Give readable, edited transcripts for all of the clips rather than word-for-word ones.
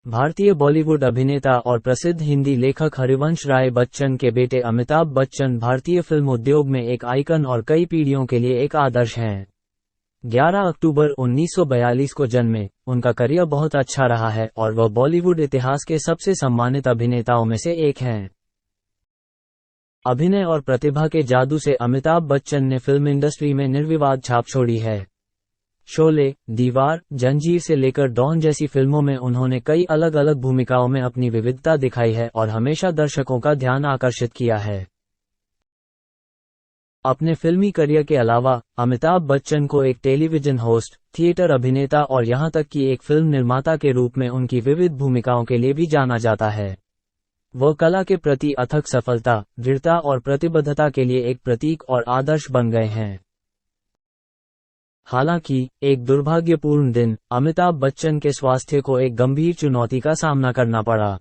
भारतीय बॉलीवुड अभिनेता और प्रसिद्ध हिंदी लेखक हरिवंश राय बच्चन के बेटे अमिताभ बच्चन भारतीय फिल्म उद्योग में एक आइकन और कई पीढ़ियों के लिए एक आदर्श हैं। 11 अक्टूबर 1942 को जन्मे, उनका करियर बहुत अच्छा रहा है और वह बॉलीवुड इतिहास के सबसे सम्मानित अभिनेताओं में से एक हैं। अभिनय और प्रतिभा के जादू से अमिताभ बच्चन ने फिल्म इंडस्ट्री में निर्विवाद छाप छोड़ी है। शोले, दीवार, जंजीर से लेकर डॉन जैसी फिल्मों में उन्होंने कई अलग अलग भूमिकाओं में अपनी विविधता दिखाई है और हमेशा दर्शकों का ध्यान आकर्षित किया है। अपने फिल्मी करियर के अलावा अमिताभ बच्चन को एक टेलीविजन होस्ट, थिएटर अभिनेता और यहां तक कि एक फिल्म निर्माता के रूप में उनकी विविध भूमिकाओं के लिए भी जाना जाता है। वो कला के प्रति अथक सफलता, दृढ़ता और प्रतिबद्धता के लिए एक प्रतीक और आदर्श बन गए हैं। हालांकि एक दुर्भाग्यपूर्ण दिन अमिताभ बच्चन के स्वास्थ्य को एक गंभीर चुनौती का सामना करना पड़ा।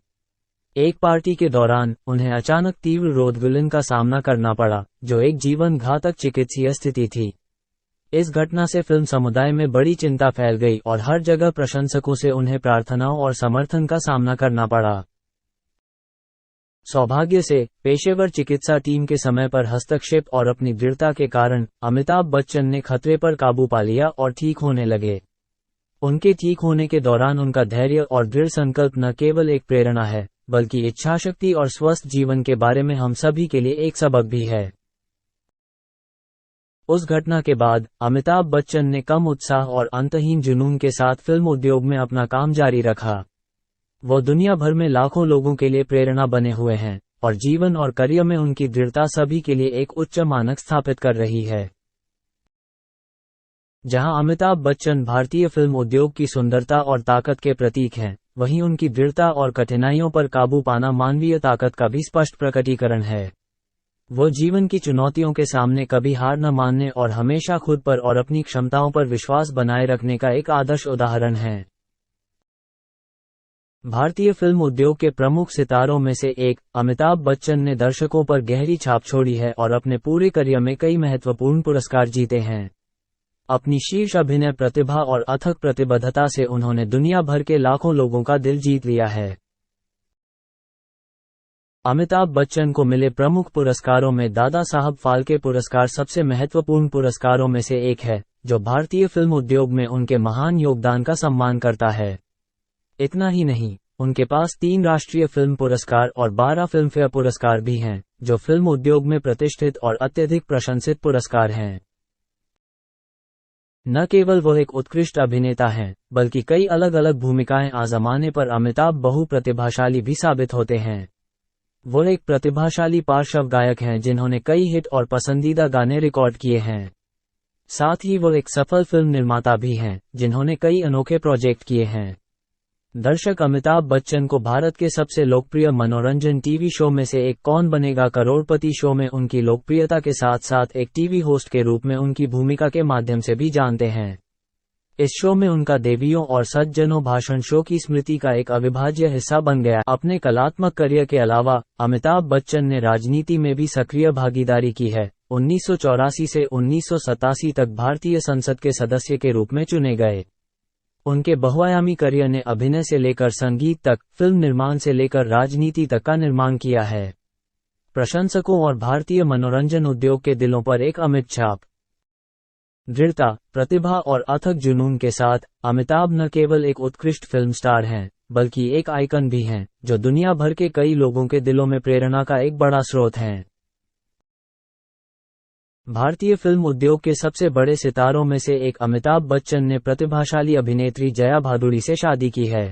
एक पार्टी के दौरान उन्हें अचानक तीव्र हृदयविकार का सामना करना पड़ा, जो एक जीवन घातक चिकित्सीय स्थिति थी। इस घटना से फिल्म समुदाय में बड़ी चिंता फैल गई और हर जगह प्रशंसकों से उन्हें प्रार्थनाओं और समर्थन का सामना करना पड़ा। सौभाग्य से पेशेवर चिकित्सा टीम के समय पर हस्तक्षेप और अपनी दृढ़ता के कारण अमिताभ बच्चन ने खतरे पर काबू पा लिया और ठीक होने लगे। उनके ठीक होने के दौरान उनका धैर्य और दृढ़ संकल्प न केवल एक प्रेरणा है, बल्कि इच्छाशक्ति और स्वस्थ जीवन के बारे में हम सभी के लिए एक सबक भी है। उस घटना के बाद अमिताभ बच्चन ने कम उत्साह और अंतहीन जुनून के साथ फिल्म उद्योग में अपना काम जारी रखा। वो दुनिया भर में लाखों लोगों के लिए प्रेरणा बने हुए हैं और जीवन और करियर में उनकी दृढ़ता सभी के लिए एक उच्च मानक स्थापित कर रही है। जहां अमिताभ बच्चन भारतीय फिल्म उद्योग की सुंदरता और ताकत के प्रतीक हैं, वहीं उनकी दृढ़ता और कठिनाइयों पर काबू पाना मानवीय ताकत का भी स्पष्ट प्रकटीकरण है। वो जीवन की चुनौतियों के सामने कभी हार न मानने और हमेशा खुद पर और अपनी क्षमताओं पर विश्वास बनाए रखने का एक आदर्श उदाहरण है। भारतीय फिल्म उद्योग के प्रमुख सितारों में से एक अमिताभ बच्चन ने दर्शकों पर गहरी छाप छोड़ी है और अपने पूरे करियर में कई महत्वपूर्ण पुरस्कार जीते हैं। अपनी शीर्ष अभिनय प्रतिभा और अथक प्रतिबद्धता से उन्होंने दुनिया भर के लाखों लोगों का दिल जीत लिया है। अमिताभ बच्चन को मिले प्रमुख पुरस्कारों में दादा साहब फाल्के पुरस्कार सबसे महत्वपूर्ण पुरस्कारों में से एक है, जो भारतीय फिल्म उद्योग में उनके महान योगदान का सम्मान करता है। इतना ही नहीं, उनके पास 3 राष्ट्रीय फिल्म पुरस्कार और 12 फिल्मफेयर पुरस्कार भी हैं, जो फिल्म उद्योग में प्रतिष्ठित और अत्यधिक प्रशंसित पुरस्कार हैं। न केवल वो एक उत्कृष्ट अभिनेता हैं, बल्कि कई अलग अलग भूमिकाएं आजमाने पर अमिताभ बहुप्रतिभाशाली भी साबित होते हैं। वो एक प्रतिभाशाली पार्श्व गायक हैं जिन्होंने कई हिट और पसंदीदा गाने रिकॉर्ड किए हैं। साथ ही वो एक सफल फिल्म निर्माता भी हैं, जिन्होंने कई अनोखे प्रोजेक्ट किए हैं। दर्शक अमिताभ बच्चन को भारत के सबसे लोकप्रिय मनोरंजन टीवी शो में से एक कौन बनेगा करोड़पति शो में उनकी लोकप्रियता के साथ साथ एक टीवी होस्ट के रूप में उनकी भूमिका के माध्यम से भी जानते हैं। इस शो में उनका देवियों और सज्जनों भाषण शो की स्मृति का एक अविभाज्य हिस्सा बन गया। अपने कलात्मक करियर के अलावा अमिताभ बच्चन ने राजनीति में भी सक्रिय भागीदारी की है। 1984 से 1987 तक भारतीय संसद के सदस्य के रूप में चुने गए। उनके बहुआयामी करियर ने अभिनय से लेकर संगीत तक, फिल्म निर्माण से लेकर राजनीति तक का निर्माण किया है। प्रशंसकों और भारतीय मनोरंजन उद्योग के दिलों पर एक अमिट छाप। दृढ़ता, प्रतिभा और अथक जुनून के साथ अमिताभ न केवल एक उत्कृष्ट फिल्म स्टार हैं, बल्कि एक आइकन भी हैं, जो दुनिया भर के कई लोगों के दिलों में प्रेरणा का एक बड़ा स्रोत हैं। भारतीय फिल्म उद्योग के सबसे बड़े सितारों में से एक अमिताभ बच्चन ने प्रतिभाशाली अभिनेत्री जया भादुड़ी से शादी की है।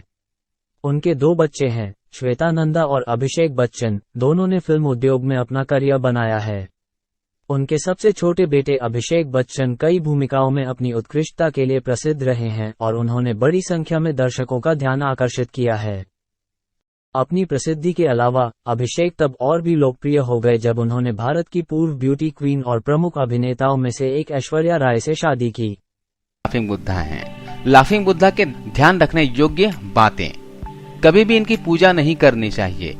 उनके 2 बच्चे हैं, श्वेता नंदा और अभिषेक बच्चन। दोनों ने फिल्म उद्योग में अपना करियर बनाया है। उनके सबसे छोटे बेटे अभिषेक बच्चन कई भूमिकाओं में अपनी उत्कृष्टता के लिए प्रसिद्ध रहे हैं और उन्होंने बड़ी संख्या में दर्शकों का ध्यान आकर्षित किया है। अपनी प्रसिद्धि के अलावा अभिषेक तब और भी लोकप्रिय हो गए जब उन्होंने भारत की पूर्व ब्यूटी क्वीन और प्रमुख अभिनेताओं में से एक ऐश्वर्या राय से शादी की। लाफिंग बुद्धा हैं। लाफिंग बुद्धा के ध्यान रखने योग्य बातें। कभी भी इनकी पूजा नहीं करनी चाहिए।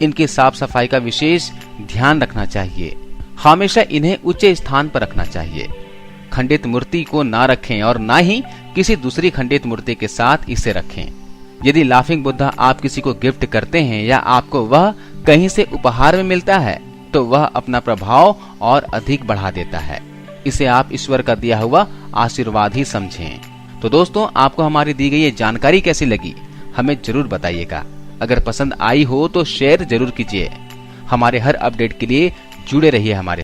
इनकी साफ सफाई का विशेष ध्यान रखना चाहिए। हमेशा इन्हें उच्च स्थान पर रखना चाहिए। खंडित मूर्ति को ना रखें और ना ही किसी दूसरी खंडित मूर्ति के साथ इसे रखें। यदि लाफिंग बुद्धा आप किसी को गिफ्ट करते हैं या आपको वह कहीं से उपहार में मिलता है तो वह अपना प्रभाव और अधिक बढ़ा देता है। इसे आप ईश्वर का दिया हुआ आशीर्वाद ही समझें। तो दोस्तों, आपको हमारी दी गई ये जानकारी कैसी लगी हमें जरूर बताइएगा। अगर पसंद आई हो तो शेयर जरूर कीजिए। हमारे हर अपडेट के लिए जुड़े रहिए हमारे।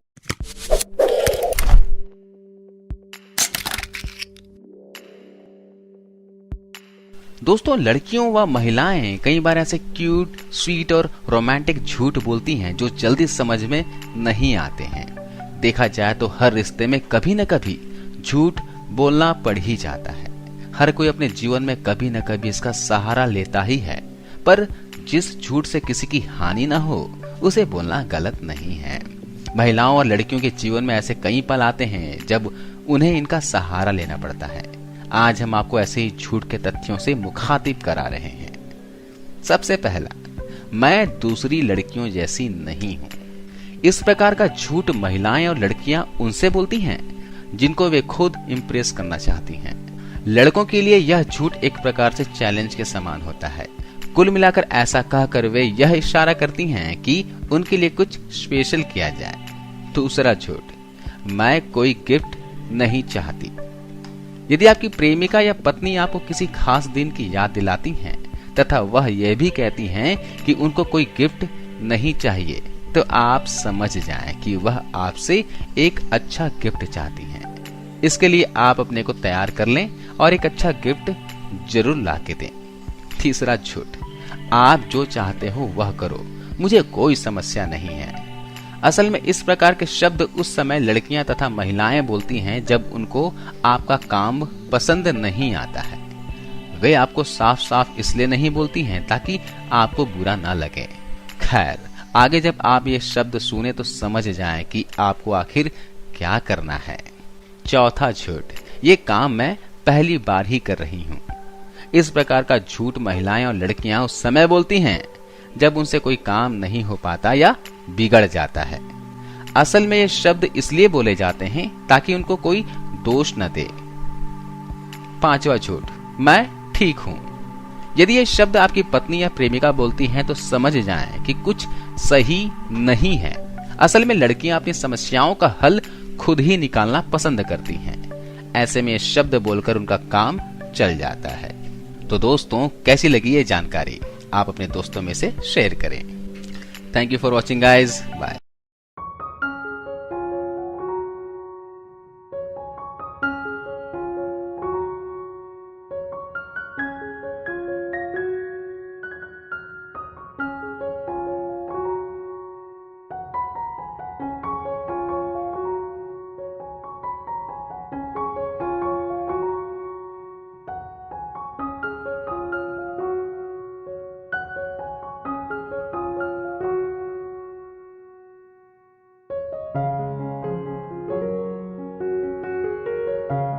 दोस्तों, लड़कियों व महिलाएं कई बार ऐसे क्यूट, स्वीट और रोमांटिक झूठ बोलती हैं जो जल्दी समझ में नहीं आते हैं। देखा जाए तो हर रिश्ते में कभी न कभी झूठ बोलना पड़ ही जाता है। हर कोई अपने जीवन में कभी न कभी इसका सहारा लेता ही है, पर जिस झूठ से किसी की हानि न हो उसे बोलना गलत नहीं है। महिलाओं और लड़कियों के जीवन में ऐसे कई पल आते हैं जब उन्हें इनका सहारा लेना पड़ता है। आज हम आपको ऐसे ही झूठ के तथ्यों से मुखातिब करा रहे हैं। सबसे पहला, मैं दूसरी लड़कियों जैसी नहीं हूं। इस प्रकार का झूठ महिलाएं और लड़कियां उनसे बोलती हैं जिनको वे खुद इंप्रेस करना चाहती हैं। लड़कों के लिए यह झूठ एक प्रकार से चैलेंज के समान होता है। कुल मिलाकर ऐसा कहकर वे यह इशारा करती हैं कि उनके लिए कुछ स्पेशल किया जाए। दूसरा झूठ, मैं कोई गिफ्ट नहीं चाहती। यदि आपकी प्रेमिका या पत्नी आपको किसी खास दिन की याद दिलाती हैं तथा वह यह भी कहती हैं कि उनको कोई गिफ्ट नहीं चाहिए, तो आप समझ जाएं कि वह आपसे एक अच्छा गिफ्ट चाहती हैं। इसके लिए आप अपने को तैयार कर लें और एक अच्छा गिफ्ट जरूर ला के दें। तीसरा झूठ, आप जो चाहते हो वह करो, मुझे कोई समस्या नहीं है। असल में इस प्रकार के शब्द उस समय लड़कियां तथा महिलाएं बोलती हैं जब उनको आपका काम पसंद नहीं आता है। वे आपको साफ साफ इसलिए नहीं बोलती हैं ताकि आपको बुरा ना लगे। खैर, आगे जब आप ये शब्द सुने तो समझ जाएं कि आपको आखिर क्या करना है। चौथा झूठ, ये काम मैं पहली बार ही कर रही हूँ। इस प्रकार का झूठ महिलाएं और लड़कियां उस समय बोलती हैं जब उनसे कोई काम नहीं हो पाता या बिगड़ जाता है। असल में ये शब्द इसलिए बोले जाते हैं ताकि उनको कोई दोष न दे। पांचवा झूठ, मैं ठीक हूं। यदि ये शब्द आपकी पत्नी या प्रेमिका बोलती हैं तो समझ जाएं कि कुछ सही नहीं है। असल में लड़कियां अपनी समस्याओं का हल खुद ही निकालना पसंद करती हैं। ऐसे में ये शब्द बोलकर उनका काम चल जाता है। तो दोस्तों, कैसी लगी ये जानकारी आप अपने दोस्तों में से शेयर करें। Thank you for watching guys, bye.